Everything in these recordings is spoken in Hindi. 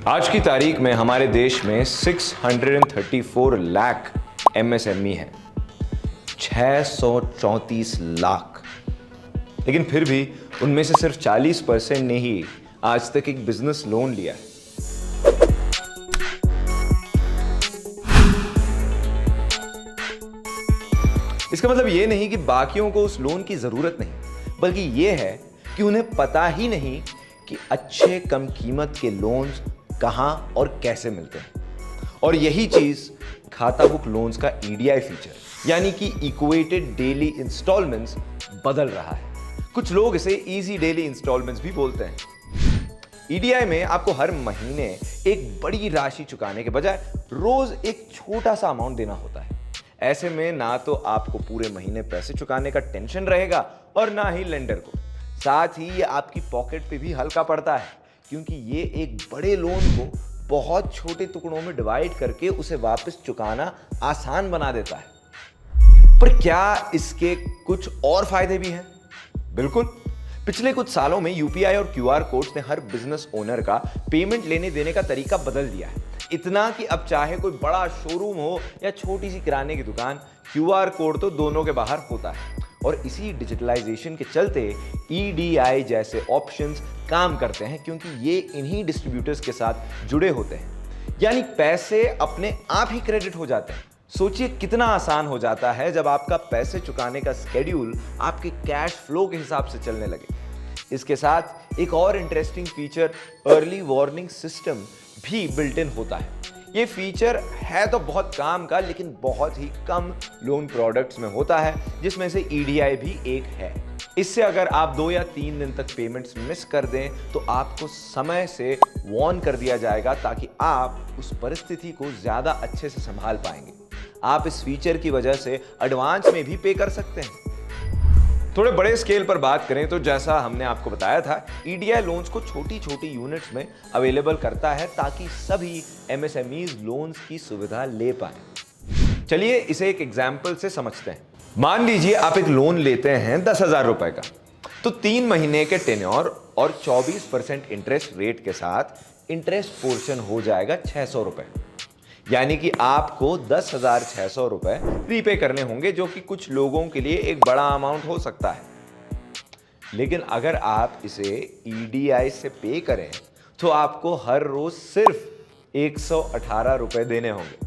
आज की तारीख में हमारे देश में 634 लाख एमएसएमई है, 634 लाख। लेकिन फिर भी उनमें से सिर्फ 40% ने ही आज तक एक बिजनेस लोन लिया है। इसका मतलब यह नहीं कि बाकियों को उस लोन की जरूरत नहीं, बल्कि यह है कि उन्हें पता ही नहीं कि अच्छे कम कीमत के लोन्स कहां और कैसे मिलते हैं। और यही चीज खाता बुक लोन्स का ईडीआई फीचर यानी कि इक्वेटेड डेली इंस्टॉलमेंट्स बदल रहा है। कुछ लोग इसे इजी डेली इंस्टॉलमेंट्स भी बोलते हैं। ईडीआई में आपको हर महीने एक बड़ी राशि चुकाने के बजाय रोज एक छोटा सा अमाउंट देना होता है। ऐसे में ना तो आपको पूरे महीने पैसे चुकाने का टेंशन रहेगा और ना ही लेंडर को। साथ ही ये आपकी पॉकेट पे भी हल्का पड़ता है, क्योंकि ये एक बड़े लोन को बहुत छोटे टुकड़ों में डिवाइड करके उसे वापस चुकाना आसान बना देता है। पर क्या इसके कुछ और फायदे भी हैं? बिल्कुल। पिछले कुछ सालों में यूपीआई और क्यूआर कोड्स ने हर बिजनेस ओनर का पेमेंट लेने देने का तरीका बदल दिया है। इतना कि अब चाहे कोई बड़ा शोरूम हो या छोटी सी किराने की दुकान, क्यूआर कोड तो दोनों के बाहर होता है। और इसी डिजिटलाइजेशन के चलते ईडीआई जैसे ऑप्शंस काम करते हैं, क्योंकि ये इन्हीं डिस्ट्रीब्यूटर्स के साथ जुड़े होते हैं। यानी पैसे अपने आप ही क्रेडिट हो जाते हैं। सोचिए कितना आसान हो जाता है जब आपका पैसे चुकाने का स्केड्यूल आपके कैश फ्लो के हिसाब से चलने लगे। इसके साथ एक और interesting feature early warning system भी बिल्ट इन होता है। ये फीचर है तो बहुत काम का, लेकिन बहुत ही कम लोन प्रोडक्ट्स में होता है, जिसमें से ईडीआई भी एक है। इससे अगर आप 2 या 3 दिन तक पेमेंट्स मिस कर दें तो आपको समय से वार्न कर दिया जाएगा, ताकि आप उस परिस्थिति को ज्यादा अच्छे से संभाल पाएंगे। आप इस फीचर की वजह से एडवांस में भी पे कर सकते हैं। थोड़े बड़े स्केल पर बात करें तो जैसा हमने आपको बताया था, ईडीआई लोन्स को छोटी छोटी यूनिट्स में अवेलेबल करता है, ताकि सभी एमएसएमईज लोन्स की सुविधा ले पाएं। चलिए इसे एक एग्जाम्पल से समझते हैं। मान लीजिए आप एक लोन लेते हैं 10,000 रुपए का, तो 3 महीने के टेन्योर और 24% इंटरेस्ट रेट के साथ इंटरेस्ट पोर्शन हो जाएगा 600 रुपए। यानी कि आपको 10,600 रुपए रीपे करने होंगे, जो कि कुछ लोगों के लिए एक बड़ा अमाउंट हो सकता है। लेकिन अगर आप इसे ईडीआई से पे करें तो आपको हर रोज सिर्फ 118 रुपए देने होंगे।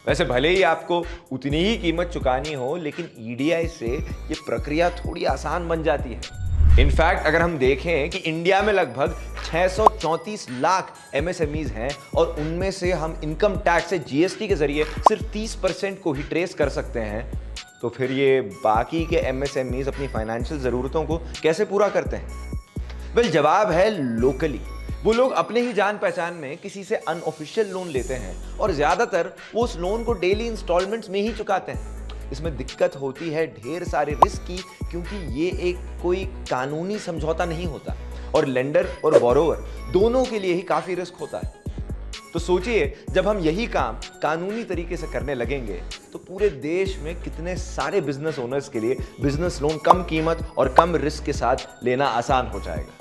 वैसे भले ही आपको उतनी ही कीमत चुकानी हो, लेकिन ईडीआई से ये प्रक्रिया थोड़ी आसान बन जाती है। इनफैक्ट अगर हम देखें कि इंडिया में लगभग 634 लाख एमएसएमईज हैं और उनमें से हम इनकम टैक्स से जीएसटी के जरिए सिर्फ 30% को ही ट्रेस कर सकते हैं, तो फिर ये बाकी के एमएसएमईज अपनी फाइनेंशियल जरूरतों को कैसे पूरा करते हैं? वेल, जवाब है लोकली। वो लोग अपने ही जान पहचान में किसी से अनऑफिशियल लोन लेते हैं और ज्यादातर वो उस लोन को डेली इंस्टॉलमेंट्स में ही चुकाते हैं। इसमें दिक्कत होती है ढेर सारे रिस्क की, क्योंकि ये एक कोई कानूनी समझौता नहीं होता और लेंडर और बोरोवर दोनों के लिए ही काफी रिस्क होता है। तो सोचिए, जब हम यही काम कानूनी तरीके से करने लगेंगे तो पूरे देश में कितने सारे बिजनेस ओनर्स के लिए बिजनेस लोन कम कीमत और कम रिस्क के साथ लेना आसान हो जाएगा।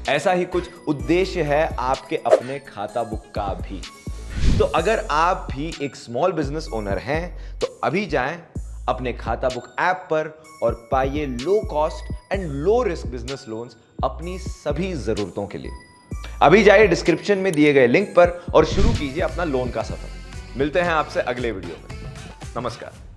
ऐसा ही कुछ उद्देश्य है आपके अपने खाता बुक का भी। तो अगर आप भी एक स्मॉल बिजनेस ओनर हैं तो अभी जाएं अपने खाता बुक ऐप पर और पाइए low cost and low risk business loans अपनी सभी जरूरतों के लिए। अभी जाइए डिस्क्रिप्शन में दिए गए लिंक पर और शुरू कीजिए अपना लोन का सफर। मिलते हैं आपसे अगले वीडियो में। नमस्कार।